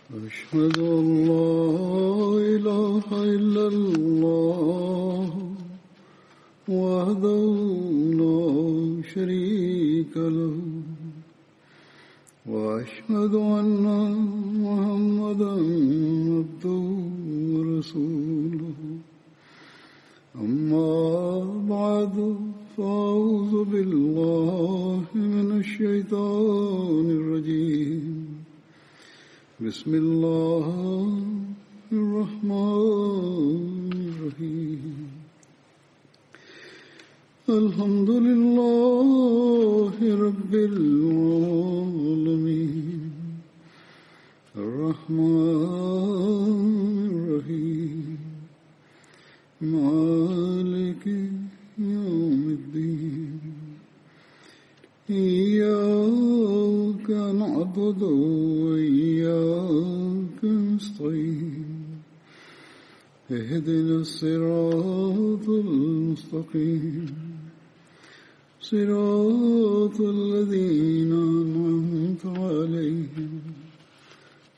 أشهد أن لا إله إلا الله وحده لا شريك له وأشهد أن محمدا عبده ورسوله أما بعد فأعوذ بالله من الشيطان الرجيم بسم الله الرحمن الرحيم الحمد لله رب العالمين الرحمن الرحيم مالك يوم الدين إياك نعبد وإياك نستعين اهدنا الصراط المستقيم صراط الذين أنعمت عليهم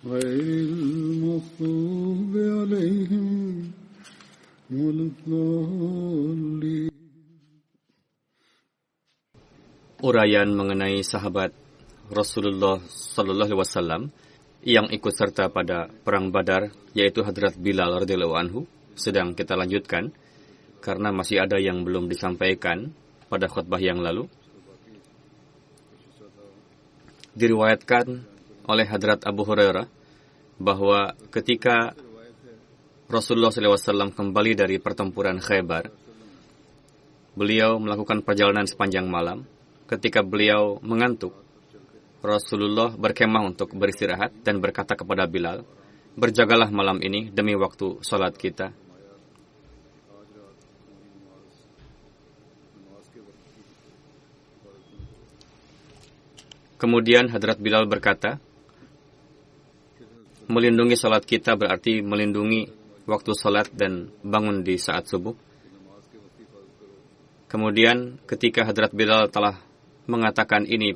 غير المغضوب عليهم ولا الضالين. Uraian mengenai sahabat Rasulullah Sallallahu Alaihi Wasallam yang ikut serta pada perang Badar, yaitu Hadrat Bilal radhiyallahu anhu, sedang kita lanjutkan karena masih ada yang belum disampaikan pada khutbah yang lalu. Diriwayatkan oleh Hadrat Abu Hurairah bahwa ketika Rasulullah SAW kembali dari pertempuran Khaybar, beliau melakukan perjalanan sepanjang malam. Ketika beliau mengantuk, Rasulullah berkemah untuk beristirahat dan berkata kepada Bilal, "Berjagalah malam ini demi waktu salat kita." Kemudian Hadrat Bilal berkata, melindungi salat kita berarti melindungi waktu salat dan bangun di saat subuh. Kemudian ketika Hadrat Bilal telah mengatakan ini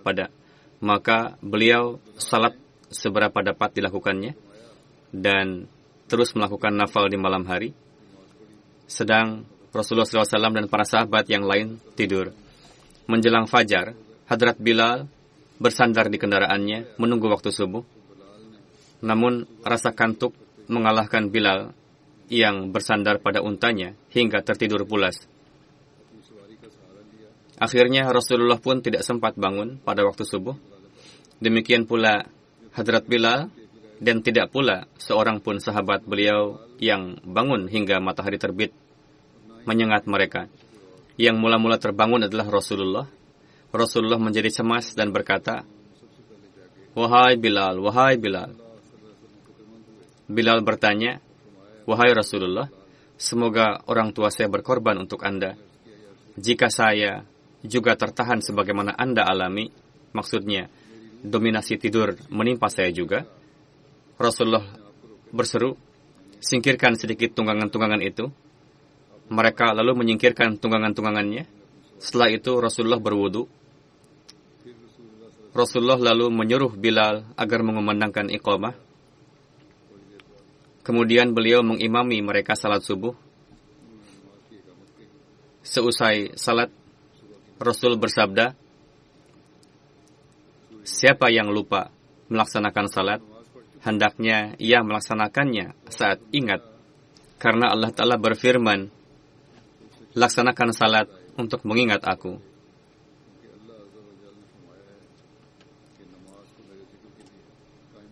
maka beliau salat seberapa dapat dilakukannya dan terus melakukan nafal di malam hari. Sedang Rasulullah SAW dan para sahabat yang lain tidur. Menjelang fajar, Hadrat Bilal bersandar di kendaraannya menunggu waktu subuh. Namun rasa kantuk mengalahkan Bilal yang bersandar pada untanya hingga tertidur pulas. Akhirnya Rasulullah pun tidak sempat bangun pada waktu subuh. Demikian pula Hadrat Bilal dan tidak pula seorang pun sahabat beliau yang bangun hingga matahari terbit menyengat mereka. Yang mula-mula terbangun adalah Rasulullah. Rasulullah menjadi cemas dan berkata, "Wahai Bilal, wahai Bilal." Bilal bertanya, "Wahai Rasulullah, semoga orang tua saya berkorban untuk Anda. Jika saya juga tertahan sebagaimana Anda alami, maksudnya dominasi tidur menimpa saya juga." Rasulullah berseru, "Singkirkan sedikit tunggangan-tunggangan itu." Mereka lalu menyingkirkan tunggangan-tunggangannya. Setelah itu Rasulullah berwudu. Rasulullah lalu menyuruh Bilal agar mengumandangkan iqamah. Kemudian beliau mengimami mereka salat subuh. Seusai salat, Rasul bersabda, "Siapa yang lupa melaksanakan salat, hendaknya ia melaksanakannya saat ingat. Karena Allah Ta'ala berfirman, laksanakan salat untuk mengingat aku."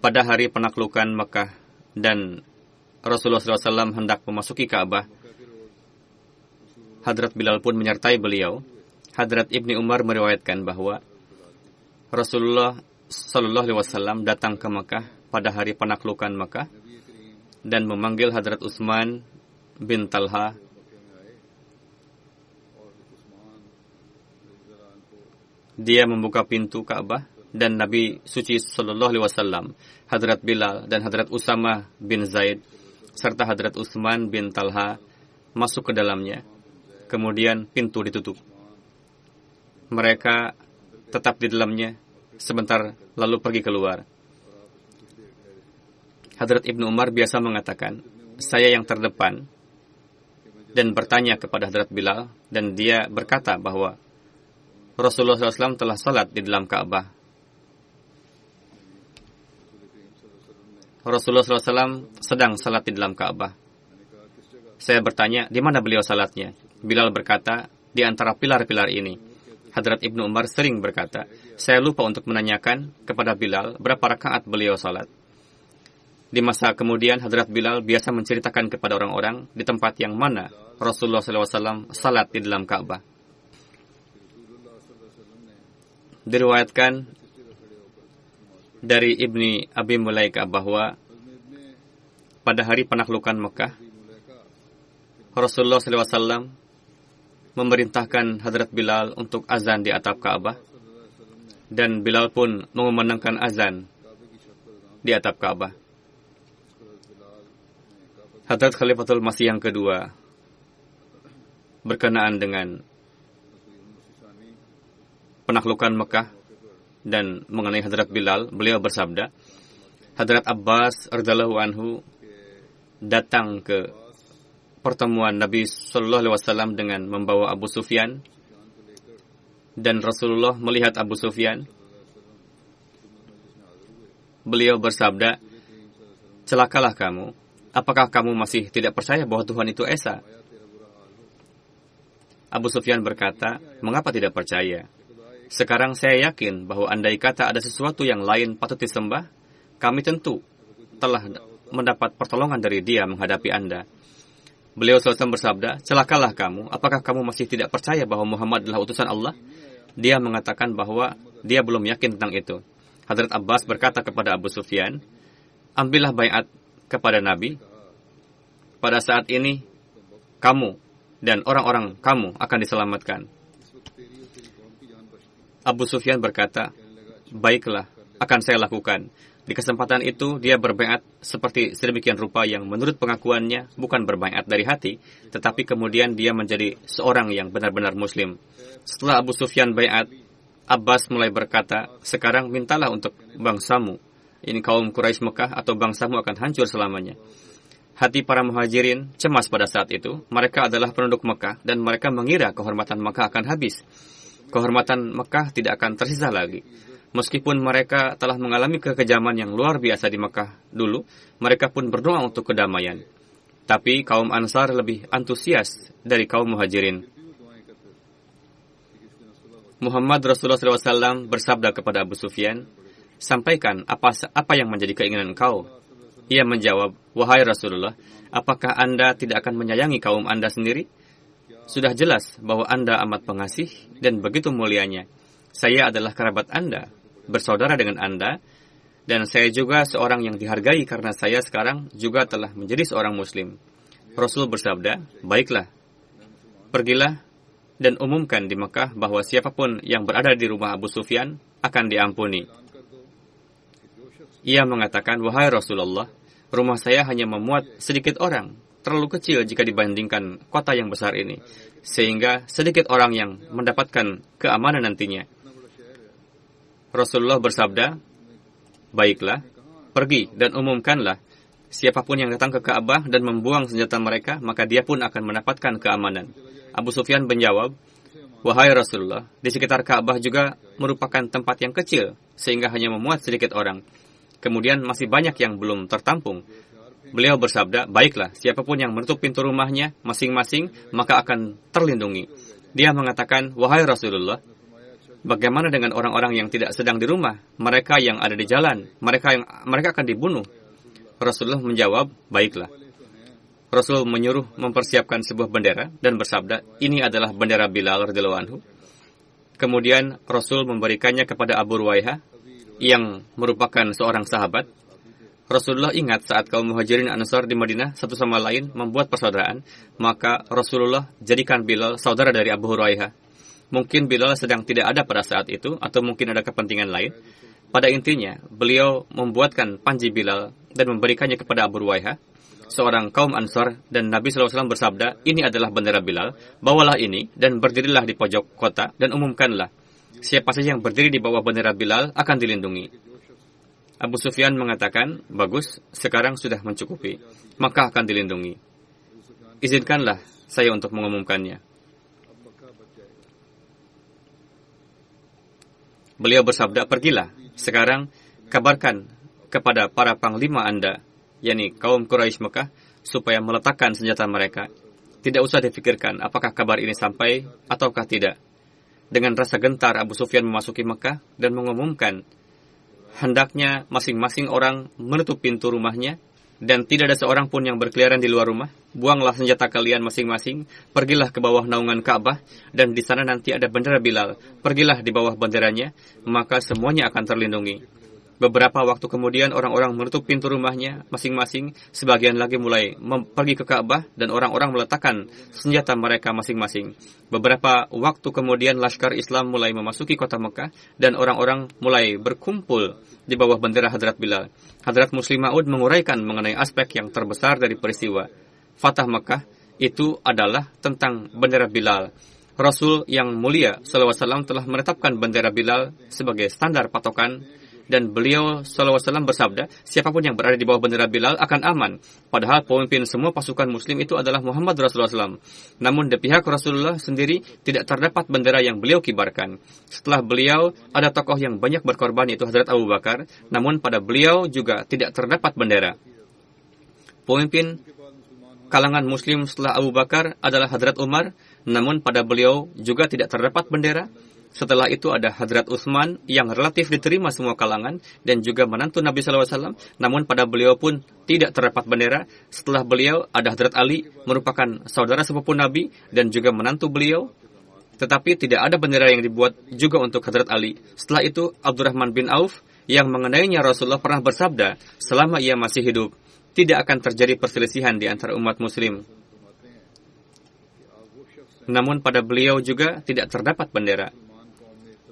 Pada hari penaklukan Mekah dan Rasulullah SAW hendak memasuki Ka'bah, Hadrat Bilal pun menyertai beliau. Hadrat Ibni Umar meriwayatkan bahwa Rasulullah SAW datang ke Mekah pada hari penaklukan Mekah dan memanggil Hadrat Utsman bin Talha. Dia membuka pintu Ka'bah dan Nabi Suci SAW, Hadrat Bilal dan Hadrat Usama bin Zaid serta Hadrat Utsman bin Talha masuk ke dalamnya. Kemudian pintu ditutup. Mereka tetap di dalamnya sebentar lalu pergi keluar. Hadrat Ibnu Umar biasa mengatakan, saya yang terdepan, dan bertanya kepada Hadrat Bilal, dan dia berkata bahwa Rasulullah SAW telah salat di dalam Ka'bah. Rasulullah SAW sedang salat di dalam Ka'bah. Saya bertanya, di mana beliau salatnya? Bilal berkata, di antara pilar-pilar ini. Hadrat Ibnu Umar sering berkata, saya lupa untuk menanyakan kepada Bilal berapa rakaat beliau salat. Di masa kemudian, Hadrat Bilal biasa menceritakan kepada orang-orang di tempat yang mana Rasulullah SAW salat di dalam Ka'bah. Diriwayatkan dari Ibni Abi Mulaika bahwa pada hari penaklukan Mekah, Rasulullah SAW memerintahkan Hadrat Bilal untuk azan di atap Ka'bah, dan Bilal pun mengumandangkan azan di atap Ka'bah. Hadrat Khalifatul Masih yang kedua, berkenaan dengan penaklukan Mekah dan mengenai Hadrat Bilal, beliau bersabda, Hadrat Abbas radhiyallahu anhu datang ke pertemuan Nabi Sallallahu Alaihi Wasallam dengan membawa Abu Sufyan, dan Rasulullah melihat Abu Sufyan. Beliau bersabda, celakalah kamu. Apakah kamu masih tidak percaya bahwa Tuhan itu Esa? Abu Sufyan berkata, mengapa tidak percaya? Sekarang saya yakin bahwa andai kata ada sesuatu yang lain patut disembah, kami tentu telah mendapat pertolongan dari dia menghadapi Anda. Beliau selesai bersabda, celakalah kamu. Apakah kamu masih tidak percaya bahwa Muhammad adalah utusan Allah? Dia mengatakan bahwa dia belum yakin tentang itu. Hadrat Abbas berkata kepada Abu Sufyan, ambillah baiat kepada Nabi. Pada saat ini, kamu dan orang-orang kamu akan diselamatkan. Abu Sufyan berkata, baiklah, akan saya lakukan. Di kesempatan itu, dia berbaiat seperti sedemikian rupa yang menurut pengakuannya bukan berbaiat dari hati, tetapi kemudian dia menjadi seorang yang benar-benar Muslim. Setelah Abu Sufyan baiat, Abbas mulai berkata, sekarang mintalah untuk bangsamu. Ini kaum Quraisy Mekah atau bangsamu akan hancur selamanya. Hati para muhajirin cemas pada saat itu. Mereka adalah penduduk Mekah dan mereka mengira kehormatan Mekah akan habis. Kehormatan Mekah tidak akan tersisa lagi. Meskipun mereka telah mengalami kekejaman yang luar biasa di Mekah dulu, mereka pun berdoa untuk kedamaian. Tapi kaum Ansar lebih antusias dari kaum muhajirin. Muhammad Rasulullah SAW bersabda kepada Abu Sufyan, sampaikan apa yang menjadi keinginan engkau. Ia menjawab, wahai Rasulullah, apakah Anda tidak akan menyayangi kaum Anda sendiri? Sudah jelas bahwa Anda amat pengasih dan begitu mulianya. Saya adalah kerabat Anda, bersaudara dengan Anda, dan saya juga seorang yang dihargai karena saya sekarang juga telah menjadi seorang Muslim. Rasul bersabda, baiklah, pergilah dan umumkan di Mekah bahwa siapapun yang berada di rumah Abu Sufyan akan diampuni. Ia mengatakan, wahai Rasulullah, rumah saya hanya memuat sedikit orang, terlalu kecil jika dibandingkan kota yang besar ini, sehingga sedikit orang yang mendapatkan keamanan nantinya. Rasulullah bersabda, baiklah, pergi dan umumkanlah, siapapun yang datang ke Ka'bah dan membuang senjata mereka, maka dia pun akan mendapatkan keamanan. Abu Sufyan menjawab, wahai Rasulullah, di sekitar Ka'bah juga merupakan tempat yang kecil, sehingga hanya memuat sedikit orang. Kemudian masih banyak yang belum tertampung. Beliau bersabda, baiklah, siapapun yang menutup pintu rumahnya masing-masing, maka akan terlindungi. Dia mengatakan, wahai Rasulullah, bagaimana dengan orang-orang yang tidak sedang di rumah? Mereka yang ada di jalan, mereka akan dibunuh. Rasulullah menjawab, baiklah. Rasul menyuruh mempersiapkan sebuah bendera dan bersabda, ini adalah bendera Bilal radhiyallahu anhu. Kemudian Rasul memberikannya kepada Abu Ruwaihah, yang merupakan seorang sahabat. Rasulullah ingat saat kaum muhajirin Ansar di Madinah satu sama lain membuat persaudaraan, maka Rasulullah jadikan Bilal saudara dari Abu Hurairah. Mungkin Bilal sedang tidak ada pada saat itu, atau mungkin ada kepentingan lain. Pada intinya, beliau membuatkan panji Bilal dan memberikannya kepada Abu Hurairah, seorang kaum Ansar, dan Nabi SAW bersabda, ini adalah bendera Bilal, bawalah ini dan berdirilah di pojok kota dan umumkanlah. Siapa saja yang berdiri di bawah bendera Bilal akan dilindungi. Abu Sufyan mengatakan, bagus, sekarang sudah mencukupi, maka akan dilindungi. Izinkanlah saya untuk mengumumkannya. Beliau bersabda, pergilah, sekarang kabarkan kepada para panglima Anda, yakni kaum Quraisy Mekah, supaya meletakkan senjata mereka. Tidak usah difikirkan apakah kabar ini sampai ataukah tidak. Dengan rasa gentar, Abu Sufyan memasuki Mekah dan mengumumkan, hendaknya masing-masing orang menutup pintu rumahnya dan tidak ada seorang pun yang berkeliaran di luar rumah. Buanglah senjata kalian masing-masing, pergilah ke bawah naungan Ka'bah, dan di sana nanti ada bendera Bilal. Pergilah di bawah benderanya, maka semuanya akan terlindungi. Beberapa waktu kemudian orang-orang menutup pintu rumahnya masing-masing, sebagian lagi mulai pergi ke Ka'bah dan orang-orang meletakkan senjata mereka masing-masing. Beberapa waktu kemudian laskar Islam mulai memasuki kota Mekah dan orang-orang mulai berkumpul di bawah bendera Hadrat Bilal. Hadrat Muslim Ma'ud menguraikan mengenai aspek yang terbesar dari peristiwa Fatah Mekah itu adalah tentang bendera Bilal. Rasul yang mulia SAW telah menetapkan bendera Bilal sebagai standar patokan. Dan beliau SAW bersabda, siapapun yang berada di bawah bendera Bilal akan aman. Padahal pemimpin semua pasukan muslim itu adalah Muhammad Rasulullah SAW. Namun di pihak Rasulullah sendiri tidak terdapat bendera yang beliau kibarkan. Setelah beliau, ada tokoh yang banyak berkorban, yaitu Hadrat Abu Bakar. Namun pada beliau juga tidak terdapat bendera. Pemimpin kalangan muslim setelah Abu Bakar adalah Hadrat Umar. Namun pada beliau juga tidak terdapat bendera. Setelah itu ada Hadrat Utsman yang relatif diterima semua kalangan dan juga menantu Nabi SAW. Namun pada beliau pun tidak terdapat bendera. Setelah beliau ada Hadrat Ali, merupakan saudara sepupu Nabi dan juga menantu beliau. Tetapi tidak ada bendera yang dibuat juga untuk Hadrat Ali. Setelah itu Abdurrahman bin Auf yang mengenainya Rasulullah pernah bersabda, selama ia masih hidup, tidak akan terjadi perselisihan di antara umat muslim. Namun pada beliau juga tidak terdapat bendera.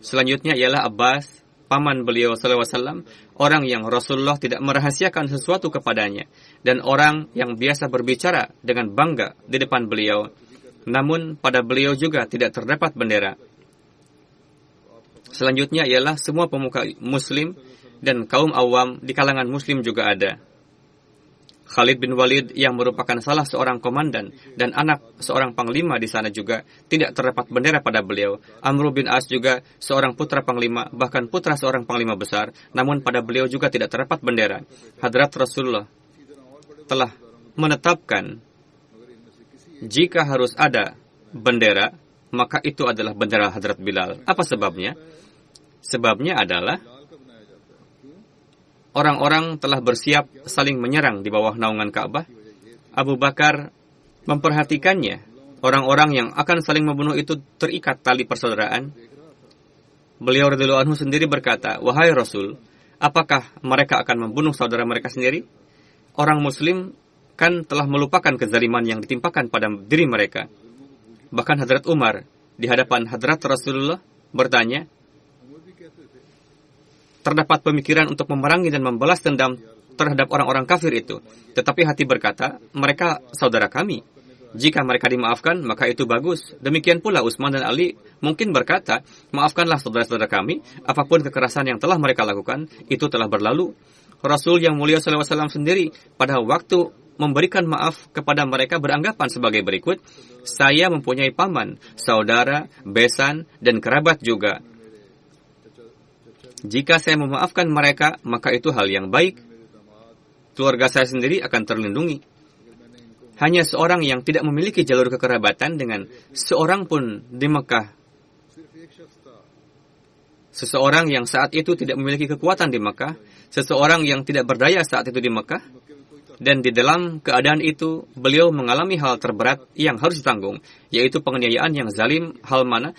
Selanjutnya ialah Abbas, paman beliau SAW, orang yang Rasulullah tidak merahasiakan sesuatu kepadanya, dan orang yang biasa berbicara dengan bangga di depan beliau. Namun pada beliau juga tidak terdapat bendera. Selanjutnya ialah semua pemuka muslim dan kaum awam di kalangan muslim juga ada. Khalid bin Walid yang merupakan salah seorang komandan dan anak seorang panglima di sana juga tidak terdapat bendera pada beliau. Amr bin As juga seorang putra panglima, bahkan putra seorang panglima besar, namun pada beliau juga tidak terdapat bendera. Hadrat Rasulullah telah menetapkan jika harus ada bendera, maka itu adalah bendera Hadrat Bilal. Apa sebabnya? Sebabnya adalah orang-orang telah bersiap saling menyerang di bawah naungan Ka'bah. Abu Bakar memperhatikannya. Orang-orang yang akan saling membunuh itu terikat tali persaudaraan. Beliau radhiyallahu anhu sendiri berkata, wahai Rasul, apakah mereka akan membunuh saudara mereka sendiri? Orang muslim kan telah melupakan kezaliman yang ditimpakan pada diri mereka. Bahkan Hadrat Umar di hadapan Hadrat Rasulullah bertanya, terdapat pemikiran untuk memerangi dan membalas dendam terhadap orang-orang kafir itu. Tetapi hati berkata, mereka saudara kami. Jika mereka dimaafkan, maka itu bagus. Demikian pula Utsman dan Ali mungkin berkata, maafkanlah saudara-saudara kami, apapun kekerasan yang telah mereka lakukan, itu telah berlalu. Rasul yang mulia SAW sendiri pada waktu memberikan maaf kepada mereka beranggapan sebagai berikut, saya mempunyai paman, saudara, besan, dan kerabat juga. Jika saya memaafkan mereka, maka itu hal yang baik. Keluarga saya sendiri akan terlindungi. Hanya seorang yang tidak memiliki jalur kekerabatan dengan seorang pun di Mekah. Seseorang yang saat itu tidak memiliki kekuatan di Mekah. Seseorang yang tidak berdaya saat itu di Mekah. Dan di dalam keadaan itu, beliau mengalami hal terberat yang harus ditanggung, yaitu penganiayaan yang zalim, hal mana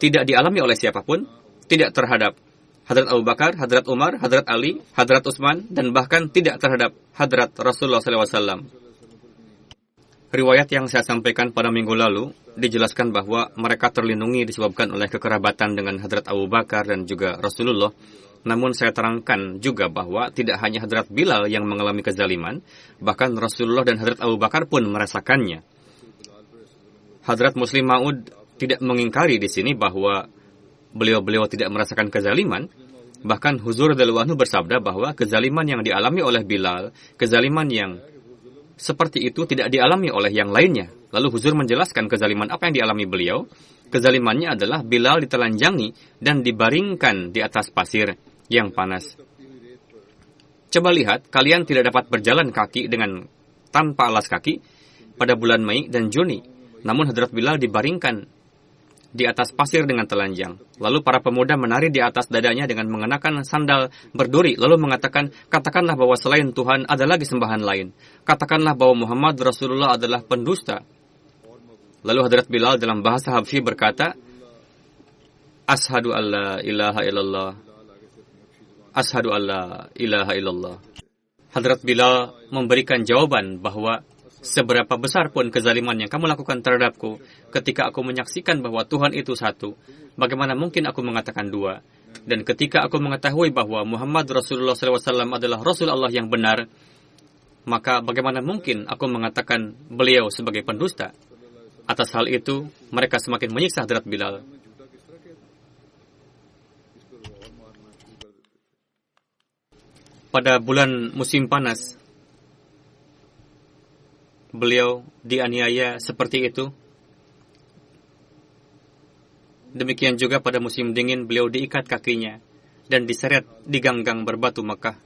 tidak dialami oleh siapapun, tidak terhadap Hadrat Abu Bakar, Hadrat Umar, Hadrat Ali, Hadrat Utsman, dan bahkan tidak terhadap Hadrat Rasulullah SAW. Riwayat yang saya sampaikan pada minggu lalu dijelaskan bahwa mereka terlindungi disebabkan oleh kekerabatan dengan Hadrat Abu Bakar dan juga Rasulullah. Namun saya terangkan juga bahwa tidak hanya Hadrat Bilal yang mengalami kezaliman, bahkan Rasulullah dan Hadrat Abu Bakar pun merasakannya. Hadrat Muslim Ma'ud tidak mengingkari di sini bahwa beliau-beliau tidak merasakan kezaliman, Bahkan Huzur radhiyallahu anhu bersabda bahwa kezaliman yang dialami oleh Bilal, kezaliman yang seperti itu tidak dialami oleh yang lainnya. Lalu Huzur menjelaskan kezaliman apa yang dialami beliau. Kezalimannya adalah Bilal ditelanjangi dan dibaringkan di atas pasir yang panas. Coba lihat, kalian tidak dapat berjalan kaki tanpa alas kaki pada bulan Mei dan Juni. Namun Hadrat Bilal dibaringkan di atas pasir dengan telanjang. Lalu para pemuda menari di atas dadanya dengan mengenakan sandal berduri. Lalu mengatakan, katakanlah bahwa selain Tuhan ada lagi sembahan lain. Katakanlah bahwa Muhammad Rasulullah adalah pendusta. Lalu Hadrat Bilal dalam bahasa Habsyi berkata, Ashadu an la ilaha illallah. Ashadu an la ilaha illallah. Hadrat Bilal memberikan jawaban bahwa seberapa besar pun kezaliman yang kamu lakukan terhadapku, ketika aku menyaksikan bahwa Tuhan itu satu, bagaimana mungkin aku mengatakan dua? Dan ketika aku mengetahui bahwa Muhammad Rasulullah SAW adalah Rasul Allah yang benar, maka bagaimana mungkin aku mengatakan beliau sebagai pendusta? Atas hal itu, mereka semakin menyiksa Hadrat Bilal. Pada bulan musim panas, beliau dianiaya seperti itu. Demikian juga pada musim dingin beliau diikat kakinya dan diseret di ganggang berbatu Mekah.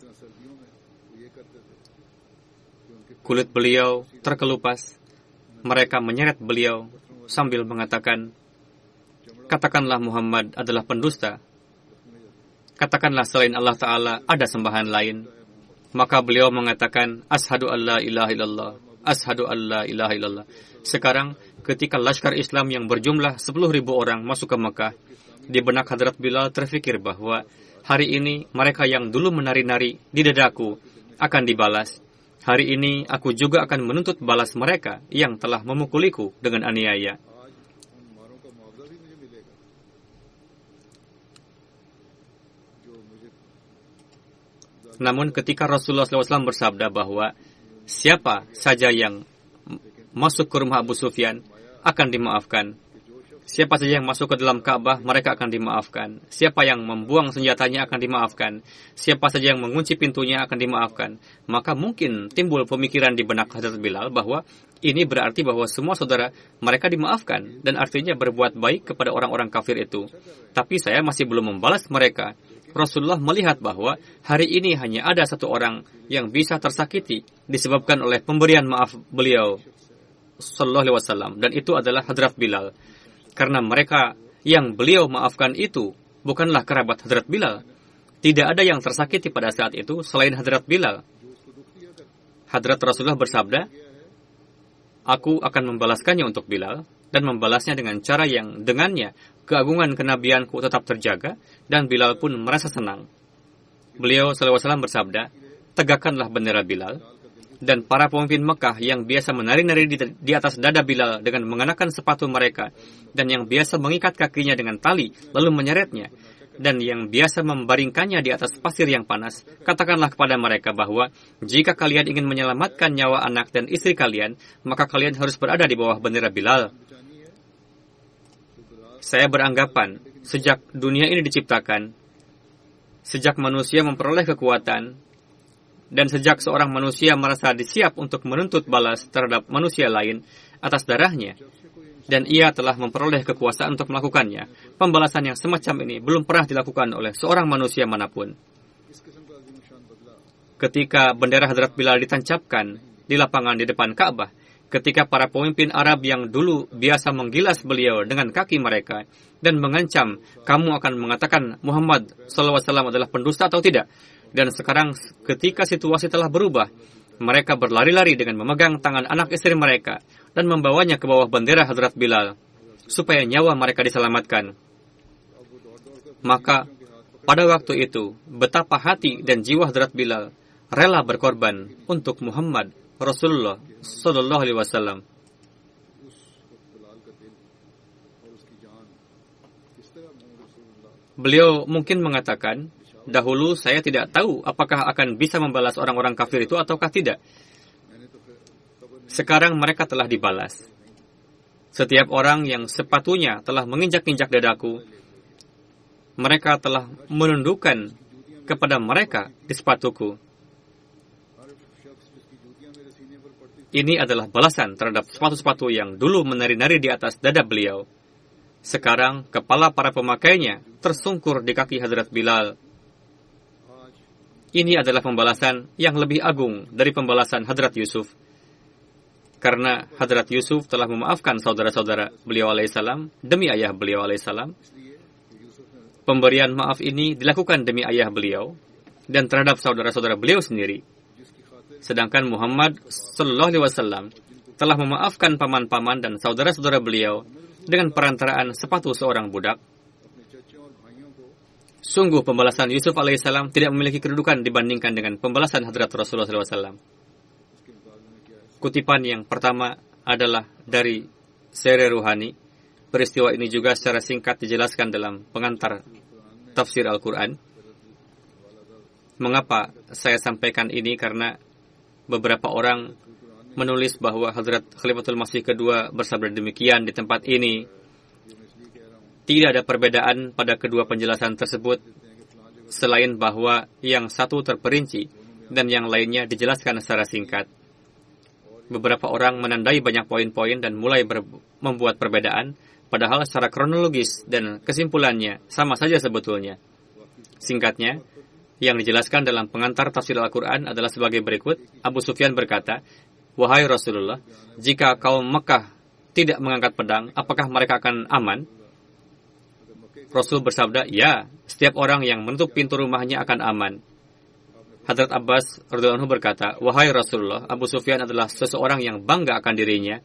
Kulit beliau terkelupas. Mereka menyeret beliau sambil mengatakan, katakanlah Muhammad adalah pendusta. Katakanlah selain Allah Ta'ala ada sembahan lain. Maka beliau mengatakan, Ashadu an la ilaha illallah. Ashadu an la ilaha illallah. Sekarang, ketika laskar Islam yang berjumlah 10.000 orang masuk ke Mekah, di benak Hadrat Bilal terfikir bahwa hari ini mereka yang dulu menari-nari di dadaku akan dibalas. Hari ini aku juga akan menuntut balas mereka yang telah memukuliku dengan aniaya. Namun ketika Rasulullah SAW bersabda bahwa siapa saja yang masuk ke rumah Abu Sufyan akan dimaafkan. Siapa saja yang masuk ke dalam Ka'bah, mereka akan dimaafkan. Siapa yang membuang senjatanya akan dimaafkan. Siapa saja yang mengunci pintunya akan dimaafkan. Maka mungkin timbul pemikiran di benak Hadrat Bilal bahwa ini berarti bahwa semua saudara mereka dimaafkan. Dan artinya berbuat baik kepada orang-orang kafir itu. Tapi saya masih belum membalas mereka. Rasulullah melihat bahwa hari ini hanya ada satu orang yang bisa tersakiti disebabkan oleh pemberian maaf beliau sallallahu alaihi wasallam, dan itu adalah Hadrat Bilal. Karena mereka yang beliau maafkan itu bukanlah kerabat Hadrat Bilal. Tidak ada yang tersakiti pada saat itu selain Hadrat Bilal. Hadrat Rasulullah bersabda, aku akan membalaskannya untuk Bilal dan membalasnya dengan cara yang dengannya keagungan kenabianku tetap terjaga, dan Bilal pun merasa senang. Beliau SAW bersabda, tegakkanlah bendera Bilal, dan para pemimpin Mekah yang biasa menari-nari di atas dada Bilal dengan mengenakan sepatu mereka, dan yang biasa mengikat kakinya dengan tali, lalu menyeretnya, dan yang biasa membaringkannya di atas pasir yang panas, katakanlah kepada mereka bahwa jika kalian ingin menyelamatkan nyawa anak dan istri kalian, maka kalian harus berada di bawah bendera Bilal. Saya beranggapan, sejak dunia ini diciptakan, sejak manusia memperoleh kekuatan, dan sejak seorang manusia merasa siap untuk menuntut balas terhadap manusia lain atas darahnya, dan ia telah memperoleh kekuasaan untuk melakukannya, pembalasan yang semacam ini belum pernah dilakukan oleh seorang manusia manapun. Ketika bendera Hadrat Bilal ditancapkan di lapangan di depan Ka'bah, ketika para pemimpin Arab yang dulu biasa menggilas beliau dengan kaki mereka dan mengancam, kamu akan mengatakan Muhammad SAW adalah pendusta atau tidak? Dan sekarang ketika situasi telah berubah, mereka berlari-lari dengan memegang tangan anak istri mereka dan membawanya ke bawah bendera Hadrat Bilal supaya nyawa mereka diselamatkan. Maka pada waktu itu, betapa hati dan jiwa Hadrat Bilal rela berkorban untuk Muhammad Rasulullah Sallallahu Alaihi Wasallam. Beliau mungkin mengatakan, dahulu saya tidak tahu apakah akan bisa membalas orang-orang kafir itu ataukah tidak. Sekarang mereka telah dibalas. Setiap orang yang sepatunya telah menginjak-injak dadaku, mereka telah menundukkan kepada mereka di sepatuku. Ini adalah balasan terhadap sepatu-sepatu yang dulu menari-nari di atas dada beliau. Sekarang kepala para pemakainya tersungkur di kaki Hadrat Bilal. Ini adalah pembalasan yang lebih agung dari pembalasan Hadrat Yusuf. Karena Hadrat Yusuf telah memaafkan saudara-saudara beliau alaihissalam demi ayah beliau alaihissalam. Pemberian maaf ini dilakukan demi ayah beliau dan terhadap saudara-saudara beliau sendiri. Sedangkan Muhammad sallallahu alaihi wasallam telah memaafkan paman-paman dan saudara-saudara beliau dengan perantaraan sepatu seorang budak. Sungguh pembalasan Yusuf alaihissalam tidak memiliki kedudukan dibandingkan dengan pembalasan Hadrat Rasulullah SAW. Kutipan yang pertama adalah dari Sere Ruhani. Peristiwa ini juga secara singkat dijelaskan dalam pengantar tafsir Al-Quran. Mengapa saya sampaikan ini? Karena beberapa orang menulis bahwa Hadrat Khalifatul Masih kedua bersabda demikian di tempat ini. Tidak ada perbedaan pada kedua penjelasan tersebut, selain bahwa yang satu terperinci dan yang lainnya dijelaskan secara singkat. Beberapa orang menandai banyak poin-poin dan mulai membuat perbedaan, padahal secara kronologis dan kesimpulannya sama saja sebetulnya. Singkatnya, yang dijelaskan dalam pengantar tafsir Al-Quran adalah sebagai berikut. Abu Sufyan berkata, "Wahai Rasulullah, jika kaum Mekah tidak mengangkat pedang, apakah mereka akan aman?" Rasul bersabda, "Ya, setiap orang yang menutup pintu rumahnya akan aman." Hadrat Abbas radhiyallahu anhu berkata, "Wahai Rasulullah, Abu Sufyan adalah seseorang yang bangga akan dirinya."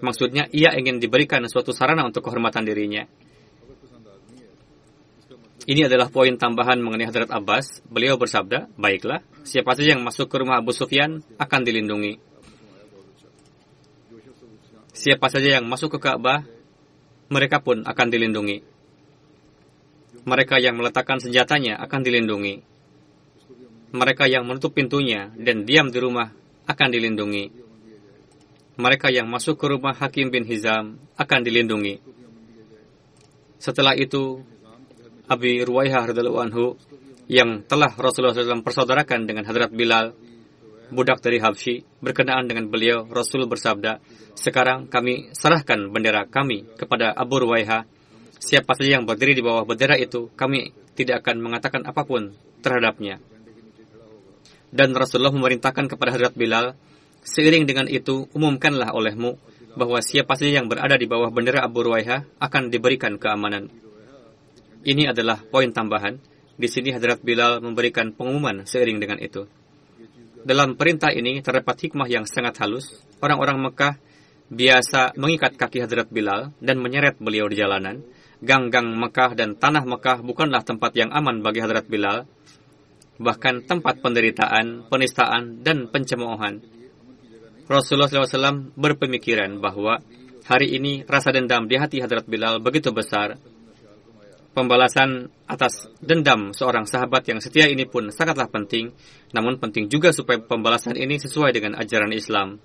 Maksudnya, ia ingin diberikan suatu sarana untuk kehormatan dirinya. Ini adalah poin tambahan mengenai Hadrat Abbas. Beliau bersabda, "Baiklah, siapa saja yang masuk ke rumah Abu Sufyan akan dilindungi. Siapa saja yang masuk ke Ka'bah, mereka pun akan dilindungi. Mereka yang meletakkan senjatanya akan dilindungi. Mereka yang menutup pintunya dan diam di rumah akan dilindungi. Mereka yang masuk ke rumah Hakim bin Hizam akan dilindungi." Setelah itu, Abi Ruwaihah radhiyallahu anhu yang telah Rasulullah SAW persaudarakan dengan Hadrat Bilal, budak dari Habsyi, berkenaan dengan beliau, Rasul bersabda, "Sekarang kami serahkan bendera kami kepada Abu Ruwaihah. Siapa saja yang berdiri di bawah bendera itu, kami tidak akan mengatakan apapun terhadapnya." Dan Rasulullah memerintahkan kepada Hadrat Bilal, "Seiring dengan itu, umumkanlah olehmu bahwa siapa saja yang berada di bawah bendera Abu Ruwaihah akan diberikan keamanan." Ini adalah poin tambahan. Di sini Hadrat Bilal memberikan pengumuman seiring dengan itu. Dalam perintah ini terdapat hikmah yang sangat halus. Orang-orang Mekah biasa mengikat kaki Hadrat Bilal dan menyeret beliau di jalanan. Gang-gang Mekah dan tanah Mekah bukanlah tempat yang aman bagi Hadrat Bilal. Bahkan tempat penderitaan, penistaan, dan pencemoohan. Rasulullah SAW berpemikiran bahwa hari ini rasa dendam di hati Hadrat Bilal begitu besar. Pembalasan atas dendam seorang sahabat yang setia ini pun sangatlah penting, namun penting juga supaya pembalasan ini sesuai dengan ajaran Islam.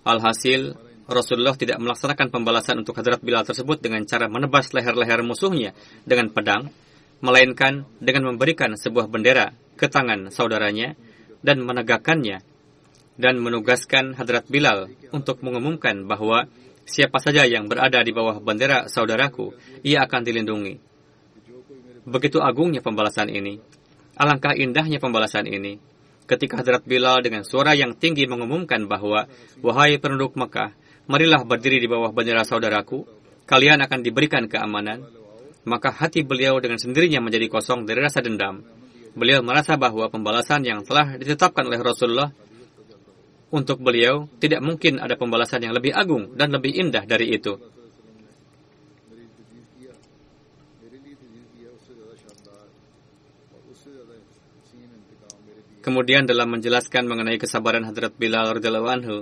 Alhasil, Rasulullah tidak melaksanakan pembalasan untuk Hadrat Bilal tersebut dengan cara menebas leher-leher musuhnya dengan pedang, melainkan dengan memberikan sebuah bendera ke tangan saudaranya dan menegakkannya, dan menugaskan Hadrat Bilal untuk mengumumkan bahwa siapa saja yang berada di bawah bendera saudaraku, ia akan dilindungi. Begitu agungnya pembalasan ini. Alangkah indahnya pembalasan ini. Ketika Hadrat Bilal dengan suara yang tinggi mengumumkan bahwa, "Wahai penduduk Mekah, marilah berdiri di bawah bendera saudaraku, kalian akan diberikan keamanan." Maka hati beliau dengan sendirinya menjadi kosong dari rasa dendam. Beliau merasa bahwa pembalasan yang telah ditetapkan oleh Rasulullah untuk beliau, tidak mungkin ada pembalasan yang lebih agung dan lebih indah dari itu. Kemudian dalam menjelaskan mengenai kesabaran Hadrat Bilal radhiyallahu anhu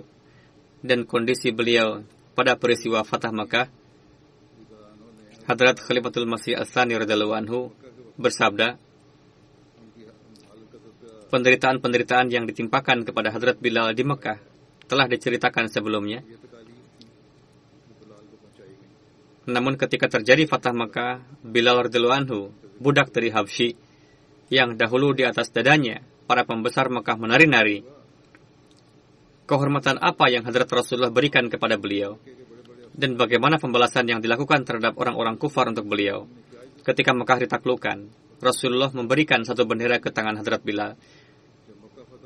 dan kondisi beliau pada peristiwa Fatah Makkah, Hadrat Khalifatul Masih Ats-Tsani radhiyallahu anhu bersabda, penderitaan-penderitaan yang ditimpakan kepada Hadrat Bilal di Mekah telah diceritakan sebelumnya. Namun ketika terjadi Fatah Makkah, Bilal radhiyallahu anhu, budak dari Habsyi, yang dahulu di atas dadanya para pembesar Makkah menari-nari, kehormatan apa yang Hadrat Rasulullah berikan kepada beliau, dan bagaimana pembalasan yang dilakukan terhadap orang-orang kufar untuk beliau. Ketika Makkah ditaklukkan, Rasulullah memberikan satu bendera ke tangan Hadrat Bilal,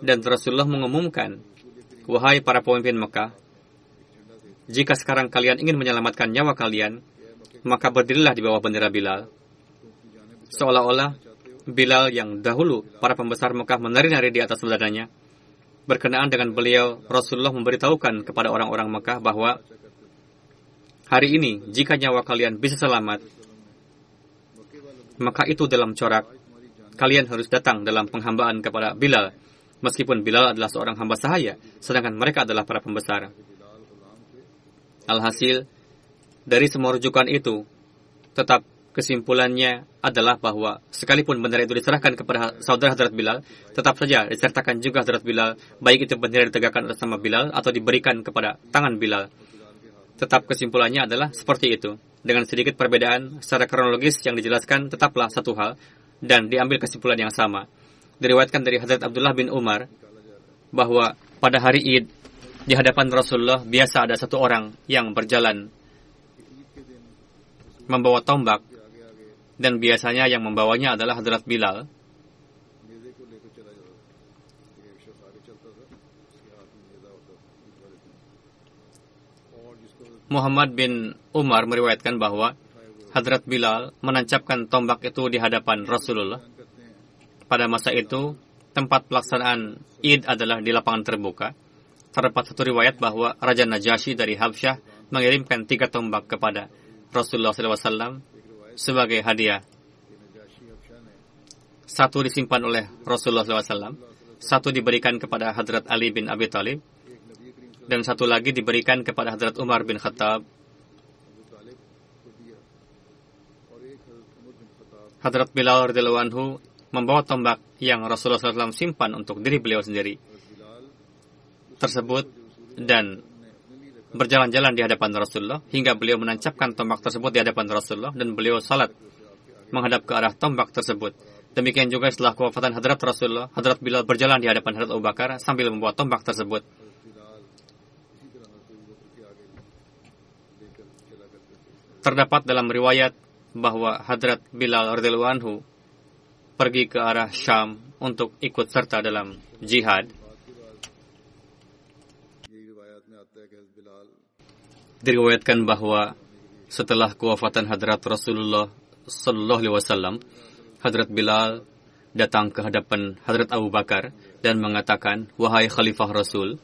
dan Rasulullah mengumumkan, "Wahai para pemimpin Makkah, jika sekarang kalian ingin menyelamatkan nyawa kalian, maka berdirilah di bawah bendera Bilal." Seolah-olah Bilal yang dahulu para pembesar Makkah menari-nari di atas dadanya, berkenaan dengan beliau, Rasulullah memberitahukan kepada orang-orang Makkah bahwa hari ini, jika nyawa kalian bisa selamat, maka itu dalam corak, kalian harus datang dalam penghambaan kepada Bilal, meskipun Bilal adalah seorang hamba sahaya, sedangkan mereka adalah para pembesar. Alhasil, dari semua rujukan itu, tetap kesimpulannya adalah bahwa sekalipun bendera itu diserahkan kepada saudara Hadrat Bilal, tetap saja disertakan juga Hadrat Bilal, baik itu bendera ditegakkan atas nama Bilal atau diberikan kepada tangan Bilal. Tetap kesimpulannya adalah seperti itu. Dengan sedikit perbedaan secara kronologis yang dijelaskan tetaplah satu hal dan diambil kesimpulan yang sama. Diriwayatkan dari Hadrat Abdullah bin Umar bahwa pada hari Id di hadapan Rasulullah biasa ada satu orang yang berjalan membawa tombak, dan biasanya yang membawanya adalah Hadrat Bilal. Muhammad bin Umar meriwayatkan bahwa Hadrat Bilal menancapkan tombak itu di hadapan Rasulullah. Pada masa itu, tempat pelaksanaan Id adalah di lapangan terbuka. Terdapat satu riwayat bahwa Raja Najasyi dari Habsyah mengirimkan 3 tombak kepada Rasulullah SAW sebagai hadiah. 1 disimpan oleh Rasulullah SAW, 1 diberikan kepada Hadrat Ali bin Abi Thalib, dan 1 lagi diberikan kepada Hadrat Umar bin Khattab. Hadrat Bilal radhiyallahu anhu membawa tombak yang Rasulullah SAW simpan untuk diri beliau sendiri tersebut dan berjalan-jalan di hadapan Rasulullah hingga beliau menancapkan tombak tersebut di hadapan Rasulullah dan beliau salat menghadap ke arah tombak tersebut. Demikian juga setelah kewafatan Hadrat Rasulullah, Hadrat Bilal berjalan di hadapan Hadrat Abu Bakar sambil membawa tombak tersebut. Terdapat dalam riwayat bahwa Hadrat Bilal radhiyallahu anhu pergi ke arah Syam untuk ikut serta dalam jihad. Diriwayatkan bahwa setelah kewafatan Hadrat Rasulullah sallallahu alaihi wasallam, Hadrat Bilal datang ke hadapan Hadrat Abu Bakar dan mengatakan, "Wahai Khalifah Rasul,